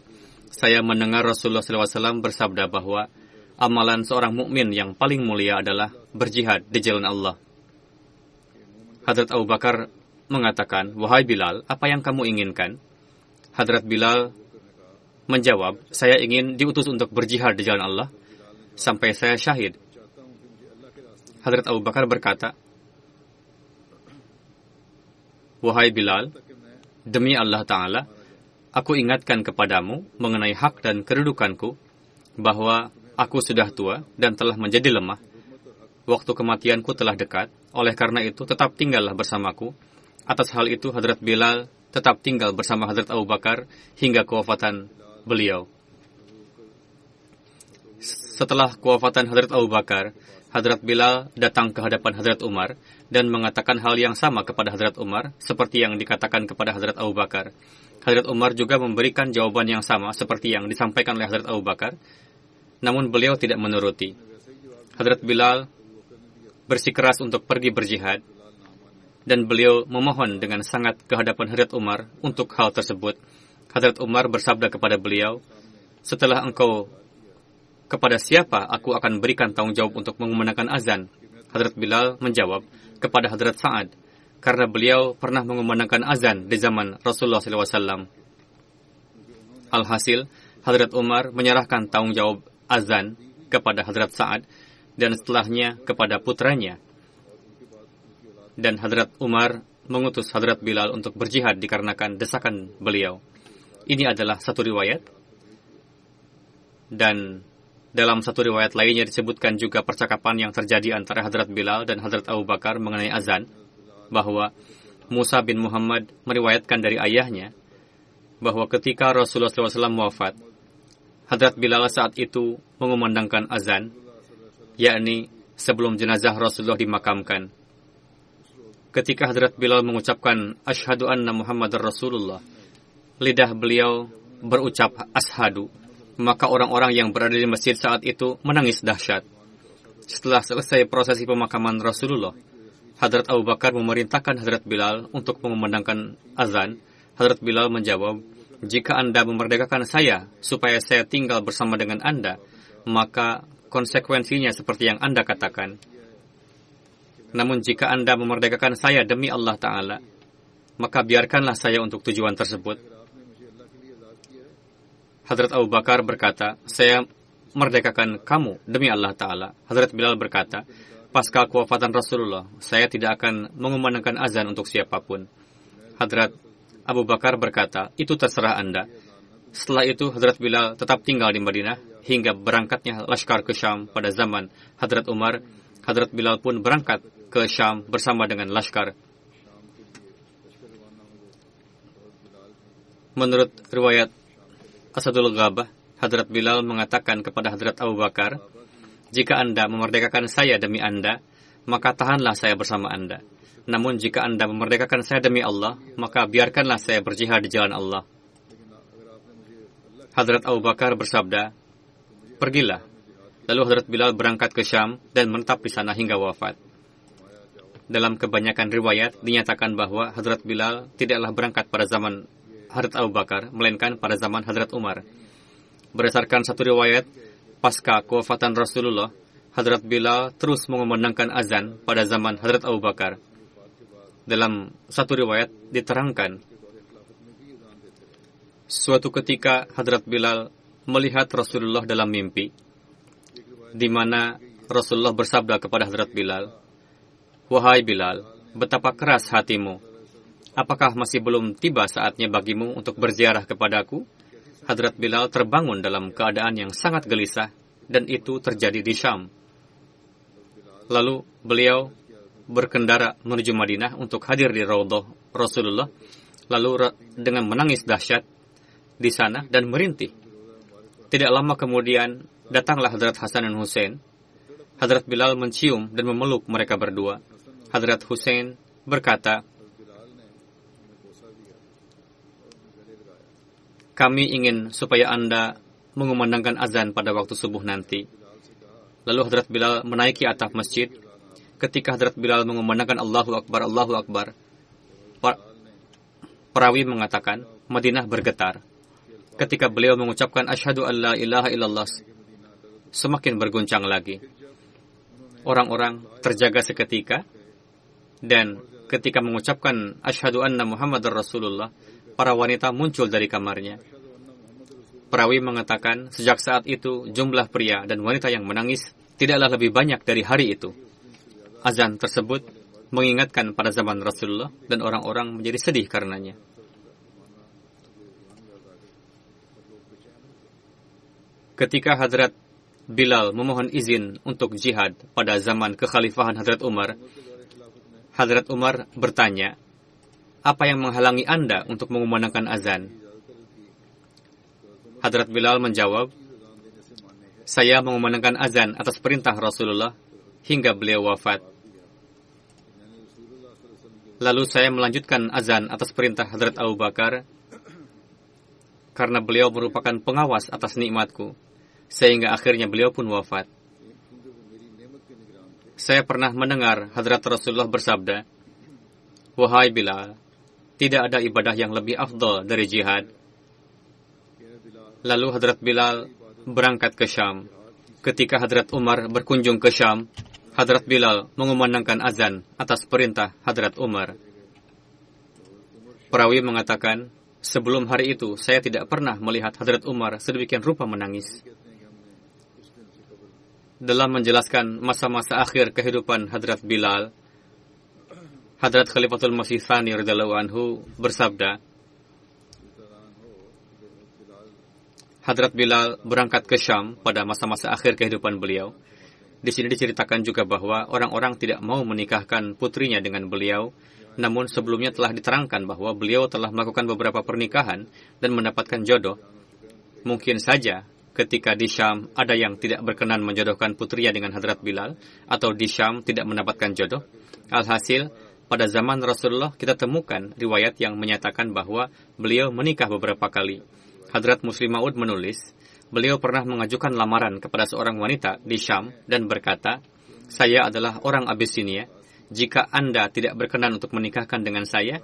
saya mendengar Rasulullah sallallahu alaihi wasallam bersabda bahwa amalan seorang mukmin yang paling mulia adalah berjihad di jalan Allah." Hadrat Abu Bakar mengatakan, "Wahai Bilal, apa yang kamu inginkan?" Hadrat Bilal menjawab, "Saya ingin diutus untuk berjihad di jalan Allah sampai saya syahid." Hadrat Abu Bakar berkata, "Wahai Bilal, demi Allah Ta'ala, aku ingatkan kepadamu mengenai hak dan kedudukanku bahwa aku sudah tua dan telah menjadi lemah. Waktu kematianku telah dekat, oleh karena itu tetap tinggallah bersamaku." Atas hal itu, Hadrat Bilal tetap tinggal bersama Hadrat Abu Bakar hingga kewafatan beliau. Setelah kewafatan Hadrat Abu Bakar, Hadrat Bilal datang ke hadapan Hadrat Umar dan mengatakan hal yang sama kepada Hadrat Umar seperti yang dikatakan kepada Hadrat Abu Bakar. Hadrat Umar juga memberikan jawaban yang sama seperti yang disampaikan oleh Hadrat Abu Bakar, namun beliau tidak menuruti. Hadrat Bilal bersikeras untuk pergi berjihad dan beliau memohon dengan sangat ke hadapan Hadrat Umar untuk hal tersebut. Hadrat Umar bersabda kepada beliau, "Setelah engkau, kepada siapa aku akan berikan tanggung jawab untuk mengumandangkan azan?" Hadrat Bilal menjawab, "Kepada Hadrat Sa'ad, karena beliau pernah mengumandangkan azan di zaman Rasulullah SAW." Alhasil, Hadrat Umar menyerahkan tanggung jawab azan kepada Hadrat Sa'ad dan setelahnya kepada putranya. Dan Hadrat Umar mengutus Hadrat Bilal untuk berjihad dikarenakan desakan beliau. Ini adalah satu riwayat. Dan Dalam satu riwayat lainnya disebutkan juga percakapan yang terjadi antara Hadrat Bilal dan Hadrat Abu Bakar mengenai azan, bahwa Musa bin Muhammad meriwayatkan dari ayahnya bahwa ketika Rasulullah SAW wafat, Hadrat Bilal saat itu mengumandangkan azan, yakni sebelum jenazah Rasulullah dimakamkan. Ketika Hadrat Bilal mengucapkan Ashhadu anna Muhammadar Rasulullah, lidah beliau berucap ashadu, maka orang-orang yang berada di masjid saat itu menangis dahsyat. Setelah selesai prosesi pemakaman Rasulullah, Hadrat Abu Bakar memerintahkan Hadrat Bilal untuk mengumandangkan azan. Hadrat Bilal menjawab, jika Anda memerdekakan saya supaya saya tinggal bersama dengan Anda, maka konsekuensinya seperti yang Anda katakan. Namun jika Anda memerdekakan saya demi Allah Ta'ala, maka biarkanlah saya untuk tujuan tersebut. Hadrat Abu Bakar berkata, saya merdekakan kamu demi Allah Ta'ala. Hadrat Bilal berkata, pasca kewafatan Rasulullah, saya tidak akan mengumandangkan azan untuk siapapun. Hadrat Abu Bakar berkata, itu terserah Anda. Setelah itu, Hadrat Bilal tetap tinggal di Madinah hingga berangkatnya Laskar ke Syam pada zaman Hadrat Umar. Hadrat Bilal pun berangkat ke Syam bersama dengan Laskar. Menurut riwayat Asadul Ghabah, Hadrat Bilal mengatakan kepada Hadrat Abu Bakar, jika Anda memerdekakan saya demi Anda, maka tahanlah saya bersama Anda. Namun jika Anda memerdekakan saya demi Allah, maka biarkanlah saya berjihad di jalan Allah. Hadrat Abu Bakar bersabda, pergilah. Lalu Hadrat Bilal berangkat ke Syam dan menetap di sana hingga wafat. Dalam kebanyakan riwayat, dinyatakan bahwa Hadrat Bilal tidaklah berangkat pada zaman Hadrat Abu Bakar, melainkan pada zaman Hadrat Umar. Berdasarkan satu riwayat, pasca kewafatan Rasulullah, Hadrat Bilal terus mengumandangkan azan pada zaman Hadrat Abu Bakar. Dalam satu riwayat diterangkan, suatu ketika Hadrat Bilal melihat Rasulullah dalam mimpi, di mana Rasulullah bersabda kepada Hadrat Bilal, wahai Bilal, betapa keras hatimu. Apakah masih belum tiba saatnya bagimu untuk berziarah kepadaku? Hadrat Bilal terbangun dalam keadaan yang sangat gelisah, dan itu terjadi di Syam. Lalu beliau berkendara menuju Madinah untuk hadir di Raudhah Rasulullah, lalu dengan menangis dahsyat di sana dan merintih. Tidak lama kemudian datanglah Hadrat Hasan dan Husain. Hadrat Bilal mencium dan memeluk mereka berdua. Hadrat Husain berkata, kami ingin supaya Anda mengumandangkan azan pada waktu subuh nanti. Lalu Hadrat Bilal menaiki atap masjid. Ketika Hadrat Bilal mengumandangkan Allahu Akbar, Allahu Akbar, perawi mengatakan, Madinah bergetar. Ketika beliau mengucapkan Asyhadu an la ilaha illallah, semakin berguncang lagi. Orang-orang terjaga seketika, dan ketika mengucapkan Asyhadu anna Muhammadar Rasulullah, para wanita muncul dari kamarnya. Perawi mengatakan, sejak saat itu jumlah pria dan wanita yang menangis tidaklah lebih banyak dari hari itu. Azan tersebut mengingatkan pada zaman Rasulullah dan orang-orang menjadi sedih karenanya. Ketika Hadrat Bilal memohon izin untuk jihad pada zaman kekhalifahan Hadrat Umar, Hadrat Umar bertanya, apa yang menghalangi Anda untuk mengumandangkan azan? Hadrat Bilal menjawab, saya mengumandangkan azan atas perintah Rasulullah hingga beliau wafat. Lalu saya melanjutkan azan atas perintah Hadrat Abu Bakar karena beliau merupakan pengawas atas nikmatku, sehingga akhirnya beliau pun wafat. Saya pernah mendengar Hadrat Rasulullah bersabda, wahai Bilal, tidak ada ibadah yang lebih afdal dari jihad. Lalu Hadrat Bilal berangkat ke Syam. Ketika Hadrat Umar berkunjung ke Syam, Hadrat Bilal mengumandangkan azan atas perintah Hadrat Umar. Perawi mengatakan, sebelum hari itu saya tidak pernah melihat Hadrat Umar sedemikian rupa menangis. Dalam menjelaskan masa-masa akhir kehidupan Hadrat Bilal, Hadrat Khalifatul Masih Tsani radhiyallahu anhu bersabda, Hadrat Bilal berangkat ke Syam pada masa-masa akhir kehidupan beliau. Di sini diceritakan juga bahwa orang-orang tidak mau menikahkan putrinya dengan beliau, namun sebelumnya telah diterangkan bahwa beliau telah melakukan beberapa pernikahan dan mendapatkan jodoh. Mungkin saja ketika di Syam ada yang tidak berkenan menjodohkan putrinya dengan Hadrat Bilal, atau di Syam tidak mendapatkan jodoh. Alhasil, pada zaman Rasulullah kita temukan riwayat yang menyatakan bahwa beliau menikah beberapa kali. Hadrat Muslim Maud menulis, beliau pernah mengajukan lamaran kepada seorang wanita di Syam dan berkata, "Saya adalah orang Abyssinia. Jika Anda tidak berkenan untuk menikahkan dengan saya,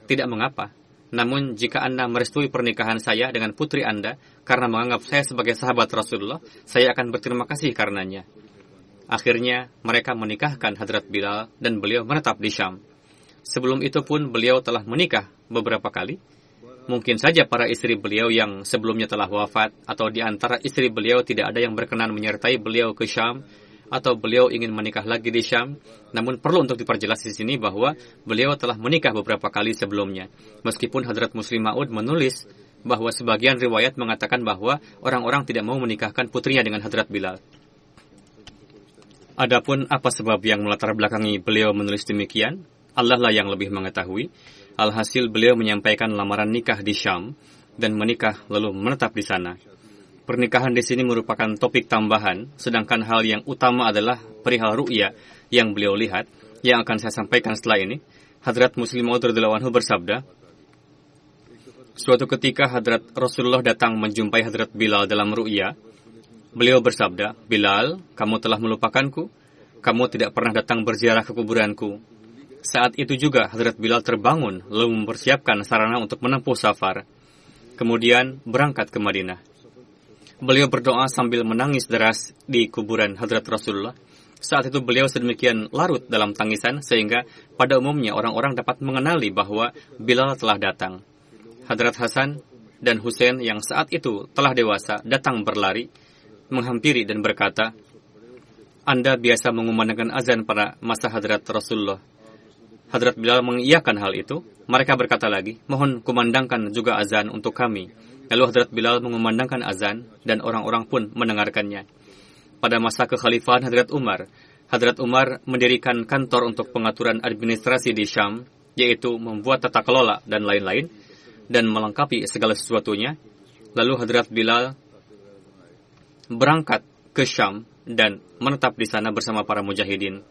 tidak mengapa. Namun jika Anda merestui pernikahan saya dengan putri Anda karena menganggap saya sebagai sahabat Rasulullah, saya akan berterima kasih karenanya." Akhirnya mereka menikahkan Hadrat Bilal dan beliau menetap di Syam. Sebelum itu pun beliau telah menikah beberapa kali. Mungkin saja para istri beliau yang sebelumnya telah wafat, atau di antara istri beliau tidak ada yang berkenan menyertai beliau ke Syam, atau beliau ingin menikah lagi di Syam. Namun perlu untuk diperjelas di sini bahwa beliau telah menikah beberapa kali sebelumnya. Meskipun Hadrat Muslim Maud menulis bahwa sebagian riwayat mengatakan bahwa orang-orang tidak mau menikahkan putrinya dengan Hadrat Bilal. Adapun apa sebab yang melatar belakangi beliau menulis demikian, Allah lah yang lebih mengetahui. Alhasil beliau menyampaikan lamaran nikah di Syam dan menikah lalu menetap di sana. Pernikahan di sini merupakan topik tambahan, sedangkan hal yang utama adalah perihal ru'ya yang beliau lihat, yang akan saya sampaikan setelah ini. Hadrat Muslim Maud radhiyallahu anhu bersabda, suatu ketika Hadrat Rasulullah datang menjumpai Hadrat Bilal dalam ru'ya. Beliau bersabda, "Bilal, kamu telah melupakanku? Kamu tidak pernah datang berziarah ke kuburanku." Saat itu juga Hadrat Bilal terbangun lalu mempersiapkan sarana untuk menempuh safar. Kemudian berangkat ke Madinah. Beliau berdoa sambil menangis deras di kuburan Hadrat Rasulullah. Saat itu beliau sedemikian larut dalam tangisan sehingga pada umumnya orang-orang dapat mengenali bahwa Bilal telah datang. Hadrat Hasan dan Husain yang saat itu telah dewasa datang berlari, menghampiri dan berkata, "Anda biasa mengumandangkan azan pada masa Hadrat Rasulullah." Hadrat Bilal mengiyakan hal itu. Mereka berkata lagi, "Mohon kumandangkan juga azan untuk kami." Lalu Hadrat Bilal mengumandangkan azan dan orang-orang pun mendengarkannya. Pada masa kekhalifahan Hadrat Umar mendirikan kantor untuk pengaturan administrasi di Syam, yaitu membuat tata kelola dan lain-lain, dan melengkapi segala sesuatunya. Lalu Hadrat Bilal berangkat ke Syam dan menetap di sana bersama para mujahidin.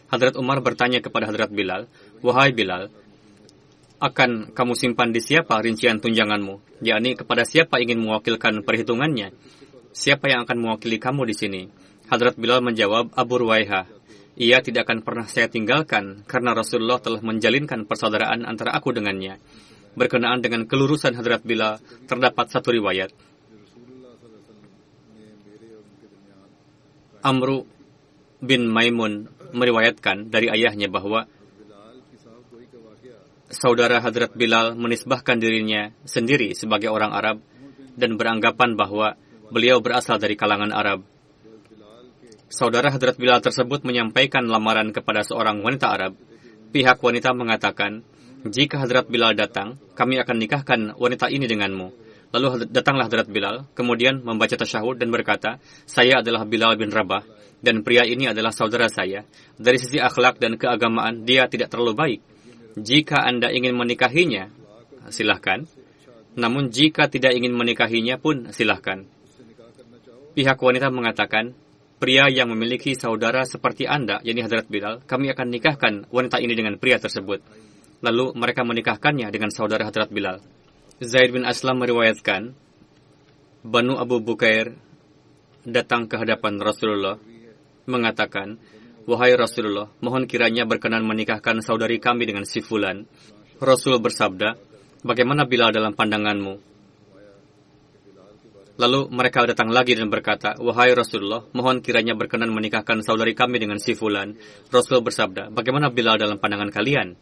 Hadrat Umar bertanya kepada Hadrat Bilal, "Wahai Bilal, akan kamu simpan di siapa rincian tunjanganmu? Yakni kepada siapa ingin mewakilkan perhitungannya? Siapa yang akan mewakili kamu di sini?" Hadrat Bilal menjawab, "Abu Ruwaiha. Ia tidak akan pernah saya tinggalkan karena Rasulullah telah menjalinkan persaudaraan antara aku dengannya." Berkenaan dengan kelurusan Hadrat Bilal, terdapat satu riwayat. Amru bin Maimun meriwayatkan dari ayahnya bahwa saudara Hadrat Bilal menisbahkan dirinya sendiri sebagai orang Arab dan beranggapan bahwa beliau berasal dari kalangan Arab. Saudara Hadrat Bilal tersebut menyampaikan lamaran kepada seorang wanita Arab. Pihak wanita mengatakan, "Jika Hadrat Bilal datang, kami akan nikahkan wanita ini denganmu." Lalu datanglah Hadrat Bilal, kemudian membaca tasyahud dan berkata, "Saya adalah Bilal bin Rabah, dan pria ini adalah saudara saya. Dari sisi akhlak dan keagamaan, dia tidak terlalu baik. Jika Anda ingin menikahinya, silahkan. Namun jika tidak ingin menikahinya pun silahkan." Pihak wanita mengatakan, "Pria yang memiliki saudara seperti Anda, yakni Hadrat Bilal, kami akan nikahkan wanita ini dengan pria tersebut." Lalu mereka menikahkannya dengan saudara Hadrat Bilal. Zaid bin Aslam meriwayatkan, Banu Abu Bukair datang ke hadapan Rasulullah, mengatakan, "Wahai Rasulullah, mohon kiranya berkenan menikahkan saudari kami dengan si Fulan." Rasul bersabda, "Bagaimana Bilal dalam pandanganmu?" Lalu mereka datang lagi dan berkata, "Wahai Rasulullah, mohon kiranya berkenan menikahkan saudari kami dengan si Fulan." Rasul bersabda, "Bagaimana Bilal dalam pandangan kalian?"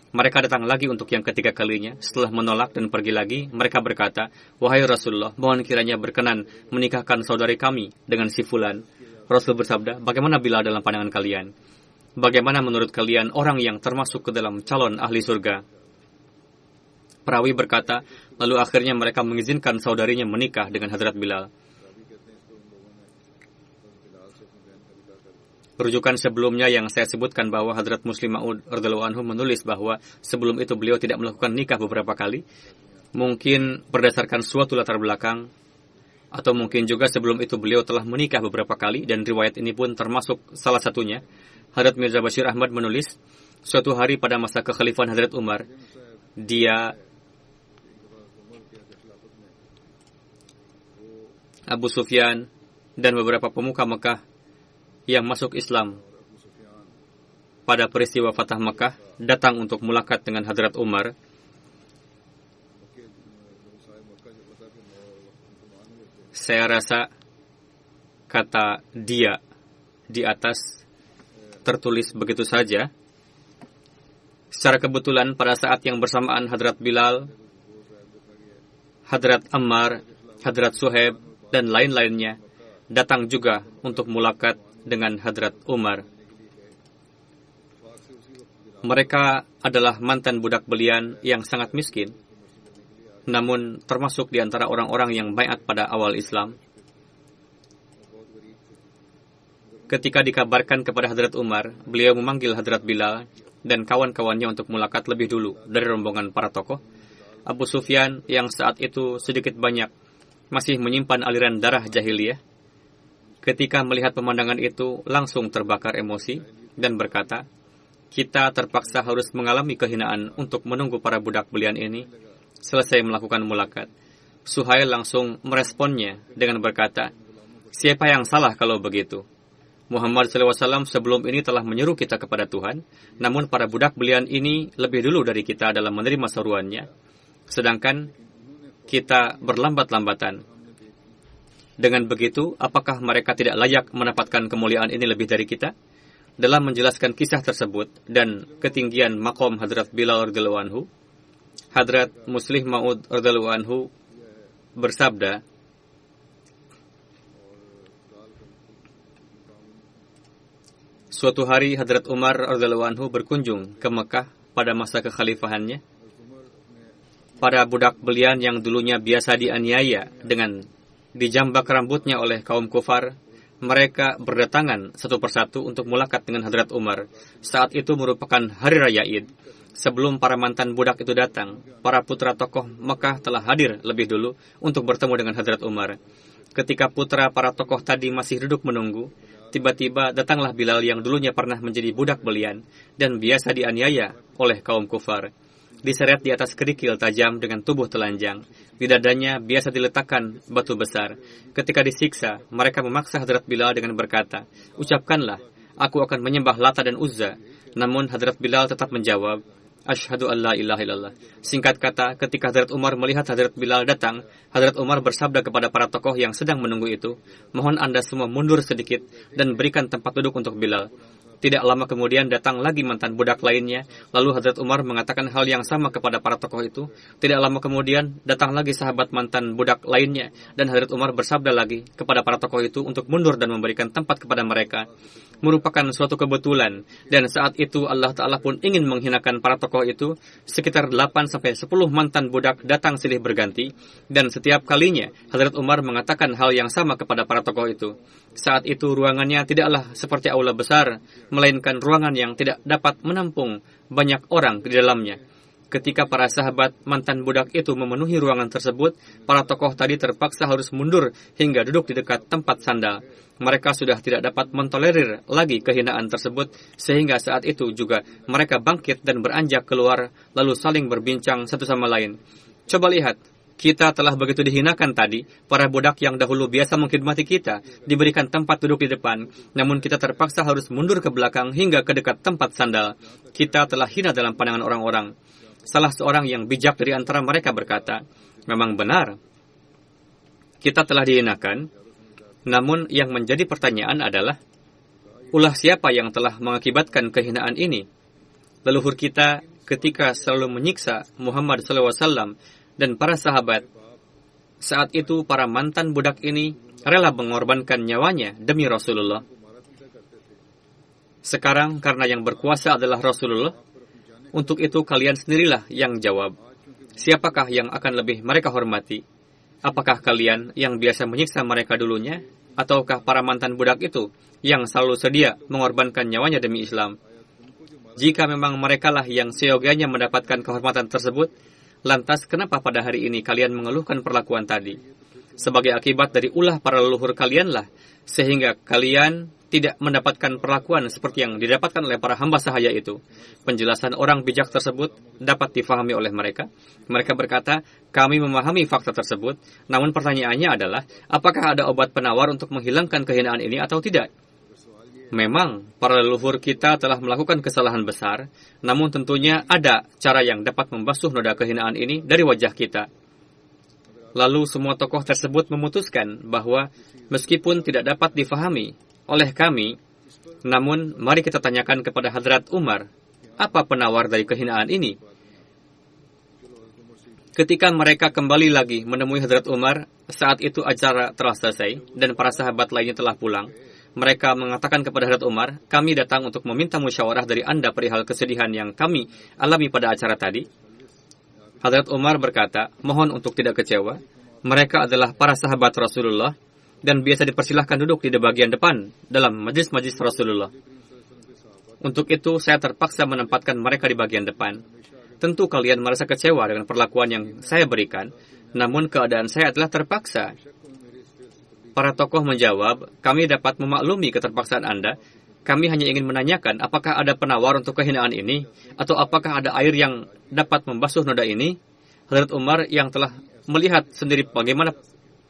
Mereka datang lagi untuk yang ketiga kalinya. Setelah menolak dan pergi lagi, mereka berkata, "Wahai Rasulullah, mohon kiranya berkenan menikahkan saudari kami dengan si Fulan." Rasul bersabda, "Bagaimana Bilal dalam pandangan kalian? Bagaimana menurut kalian orang yang termasuk ke dalam calon ahli surga?" Perawi berkata, lalu akhirnya mereka mengizinkan saudarinya menikah dengan Hadrat Bilal. Rujukan sebelumnya yang saya sebutkan bahwa Hadrat Muslim Maud radhiyallahu anhu menulis bahwa sebelum itu beliau tidak melakukan nikah beberapa kali. Mungkin berdasarkan suatu latar belakang, atau mungkin juga sebelum itu beliau telah menikah beberapa kali, dan riwayat ini pun termasuk salah satunya. Hadrat Mirza Bashir Ahmad menulis, suatu hari pada masa kekhalifahan Hadrat Umar, dia, Abu Sufyan, dan beberapa pemuka Mekah yang masuk Islam pada peristiwa Fatah Mekah datang untuk mulakat dengan Hadrat Umar. Saya rasa kata dia di atas tertulis begitu saja. Secara kebetulan pada saat yang bersamaan Hadrat Bilal, Hadrat Ammar, Hadrat Suhaib, dan lain-lainnya datang juga untuk mulakat dengan Hadrat Umar. Mereka adalah mantan budak belian yang sangat miskin, namun termasuk di antara orang-orang yang baiat pada awal Islam. Ketika dikabarkan kepada Hadrat Umar, beliau memanggil Hadrat Bilal dan kawan-kawannya untuk mulakat lebih dulu dari rombongan para tokoh. Abu Sufyan yang saat itu sedikit banyak masih menyimpan aliran darah jahiliyah, ketika melihat pemandangan itu langsung terbakar emosi dan berkata, kita terpaksa harus mengalami kehinaan untuk menunggu para budak belian ini selesai melakukan mulakat. Suhail langsung meresponnya dengan berkata, siapa yang salah kalau begitu? Muhammad SAW sebelum ini telah menyeru kita kepada Tuhan, namun para budak belian ini lebih dulu dari kita dalam menerima seruannya, sedangkan kita berlambat-lambatan. Dengan begitu, apakah mereka tidak layak mendapatkan kemuliaan ini lebih dari kita? Dalam menjelaskan kisah tersebut dan ketinggian maqam Hadrat Bilal radhiyallahu anhu, Hadrat Muslim Maud radhiyallahu anhu bersabda, suatu hari Hadrat Umar radhiyallahu anhu berkunjung ke Mekah pada masa kekhalifahannya. Para budak belian yang dulunya biasa dianiaya dengan dijambak rambutnya oleh kaum kufar, mereka berdatangan satu persatu untuk mulakat dengan Hadrat Umar. Saat itu merupakan hari raya Id. Sebelum para mantan budak itu datang, para putra tokoh Mekah telah hadir lebih dulu untuk bertemu dengan Hadrat Umar. Ketika putra para tokoh tadi masih duduk menunggu, tiba-tiba datanglah Bilal yang dulunya pernah menjadi budak belian dan biasa dianiaya oleh kaum kufar. Diseret di atas kerikil tajam dengan tubuh telanjang. Di dadanya biasa diletakkan batu besar. Ketika disiksa, mereka memaksa Hadrat Bilal dengan berkata, ucapkanlah, aku akan menyembah Lata dan Uzza. Namun Hadrat Bilal tetap menjawab, Asyhadu an la ilaha illallah. Singkat kata, ketika Hadrat Umar melihat Hadrat Bilal datang, Hadrat Umar bersabda kepada para tokoh yang sedang menunggu itu, mohon Anda semua mundur sedikit dan berikan tempat duduk untuk Bilal. Tidak lama kemudian datang lagi mantan budak lainnya, lalu Hadrat Umar mengatakan hal yang sama kepada para tokoh itu. Tidak lama kemudian datang lagi sahabat mantan budak lainnya, dan Hadrat Umar bersabda lagi kepada para tokoh itu untuk mundur dan memberikan tempat kepada mereka. Merupakan suatu kebetulan, dan saat itu Allah Ta'ala pun ingin menghinakan para tokoh itu. Sekitar 8-10 mantan budak datang silih berganti, dan setiap kalinya Hadrat Umar mengatakan hal yang sama kepada para tokoh itu. Saat itu ruangannya tidaklah seperti aula besar, melainkan ruangan yang tidak dapat menampung banyak orang di dalamnya. Ketika para sahabat mantan budak itu memenuhi ruangan tersebut, para tokoh tadi terpaksa harus mundur hingga duduk di dekat tempat sandal. Mereka sudah tidak dapat mentolerir lagi kehinaan tersebut, sehingga saat itu juga mereka bangkit dan beranjak keluar, lalu saling berbincang satu sama lain. Coba lihat, kita telah begitu dihinakan tadi, para budak yang dahulu biasa mengkhidmati kita, diberikan tempat duduk di depan, namun kita terpaksa harus mundur ke belakang hingga ke dekat tempat sandal. Kita telah hina dalam pandangan orang-orang. Salah seorang yang bijak dari antara mereka berkata, memang benar, kita telah dihinakan, namun yang menjadi pertanyaan adalah, ulah siapa yang telah mengakibatkan kehinaan ini? Leluhur kita ketika selalu menyiksa Muhammad SAW dan para sahabat. Saat itu para mantan budak ini rela mengorbankan nyawanya demi Rasulullah. Sekarang karena yang berkuasa adalah Rasulullah, untuk itu kalian sendirilah yang jawab. siapakah yang akan lebih mereka hormati? Apakah kalian yang biasa menyiksa mereka dulunya, ataukah para mantan budak itu yang selalu sedia mengorbankan nyawanya demi Islam? Jika memang merekalah yang seyogianya mendapatkan kehormatan tersebut, lantas kenapa pada hari ini kalian mengeluhkan perlakuan tadi? Sebagai akibat dari ulah para leluhur kalianlah, sehingga kalian tidak mendapatkan perlakuan seperti yang didapatkan oleh para hamba sahaya itu. Penjelasan orang bijak tersebut dapat difahami oleh mereka. Mereka berkata, kami memahami fakta tersebut, namun pertanyaannya adalah, apakah ada obat penawar untuk menghilangkan kehinaan ini atau tidak? Memang, para leluhur kita telah melakukan kesalahan besar, namun tentunya ada cara yang dapat membasuh noda kehinaan ini dari wajah kita. Lalu semua tokoh tersebut memutuskan bahwa meskipun tidak dapat difahami oleh kami, namun mari kita tanyakan kepada Hadrat Umar, apa penawar dari kehinaan ini? Ketika mereka kembali lagi menemui Hadrat Umar, saat itu acara telah selesai dan para sahabat lainnya telah pulang. Mereka mengatakan kepada Hadrat Umar, kami datang untuk meminta musyawarah dari Anda perihal kesedihan yang kami alami pada acara tadi. Hadrat Umar berkata, mohon untuk tidak kecewa. Mereka adalah para sahabat Rasulullah dan biasa dipersilahkan duduk di bagian depan dalam majlis-majlis Rasulullah. Untuk itu, saya terpaksa menempatkan mereka di bagian depan. Tentu kalian merasa kecewa dengan perlakuan yang saya berikan, namun keadaan saya adalah terpaksa. Para tokoh menjawab, kami dapat memaklumi keterpaksaan Anda. Kami hanya ingin menanyakan apakah ada penawar untuk kehinaan ini, atau apakah ada air yang dapat membasuh noda ini. Hadrat Umar yang telah melihat sendiri bagaimana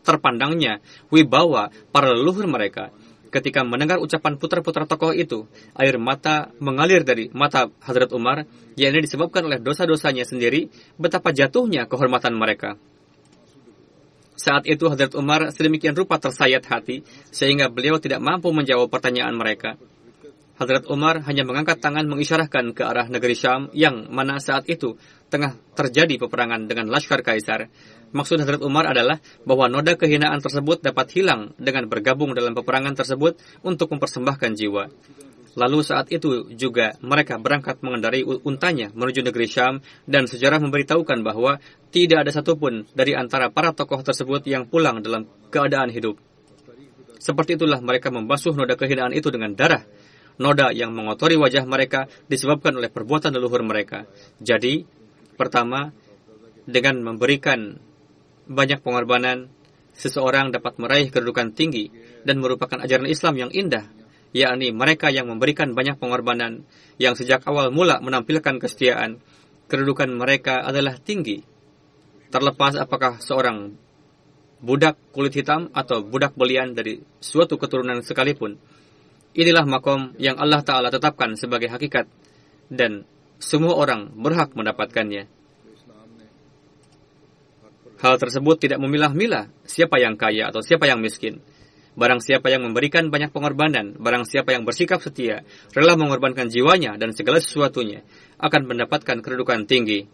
terpandangnya wibawa para leluhur mereka. Ketika mendengar ucapan putra-putra tokoh itu, air mata mengalir dari mata Hadrat Umar, yang ini disebabkan oleh dosa-dosanya sendiri, betapa jatuhnya kehormatan mereka. Saat itu Hadrat Umar sedemikian rupa tersayat hati, sehingga beliau tidak mampu menjawab pertanyaan mereka. Hadrat Umar hanya mengangkat tangan mengisyarahkan ke arah negeri Syam, yang mana saat itu tengah terjadi peperangan dengan Laskar Kaisar. Maksud Hadrat Umar adalah bahwa noda kehinaan tersebut dapat hilang dengan bergabung dalam peperangan tersebut untuk mempersembahkan jiwa. Lalu saat itu juga mereka berangkat mengendarai untanya menuju negeri Syam, dan sejarah memberitahukan bahwa tidak ada satupun dari antara para tokoh tersebut yang pulang dalam keadaan hidup. Seperti itulah mereka membasuh noda kehinaan itu dengan darah. Noda yang mengotori wajah mereka disebabkan oleh perbuatan leluhur mereka. Jadi, pertama, dengan memberikan banyak pengorbanan, seseorang dapat meraih kedudukan tinggi dan merupakan ajaran Islam yang indah, yakni mereka yang memberikan banyak pengorbanan, yang sejak awal mula menampilkan kesetiaan, kedudukan mereka adalah tinggi. Terlepas apakah seorang budak kulit hitam atau budak belian dari suatu keturunan sekalipun, inilah makom yang Allah Ta'ala tetapkan sebagai hakikat, dan semua orang berhak mendapatkannya. Hal tersebut tidak memilah-milah siapa yang kaya atau siapa yang miskin. Barang siapa yang memberikan banyak pengorbanan, barang siapa yang bersikap setia, rela mengorbankan jiwanya dan segala sesuatunya, akan mendapatkan kedudukan tinggi.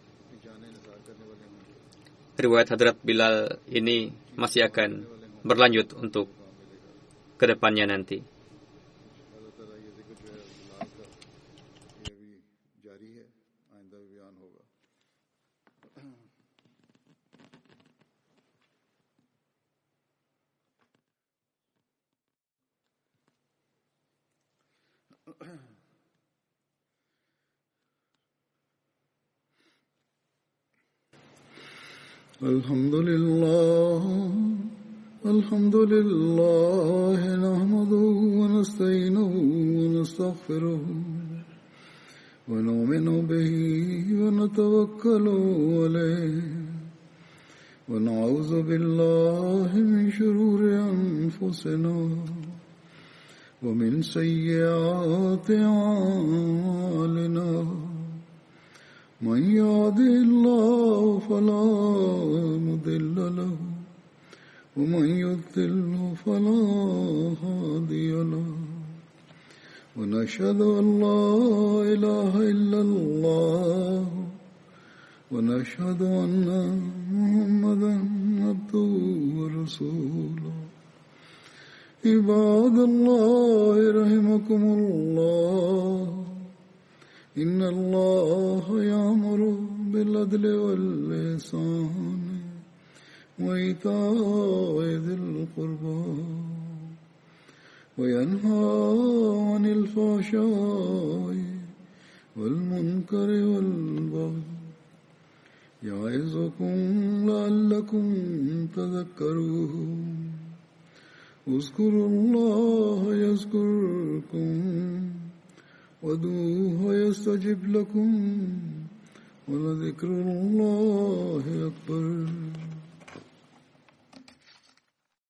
Riwayat Hadrat Bilal ini masih akan berlanjut untuk kedepannya nanti. Alhamdulillah, nahmaduhu wa nasta'inuhu wa nastaghfiruhu wa nu'minu bihi wa natawakkalu alayhi wa na'udzu billahi min shururi anfusina wa min sayyiati a'malina. من يهده الله فلا مضل له ومن يضلل فلا هادي له ونشهد أن لا إله إلا الله ونشهد أن محمدا عبده ورسوله عباد الله رحمكم الله إن الله يأمر بالعدل والإحسان وإيتاء ذي القربى وينهى عن الفحشاء والمنكر والبغي يعظكم لعلكم تذكرون اذكروا الله يذكركم وادعوه يستجب لكم ولذكر الله أكبر.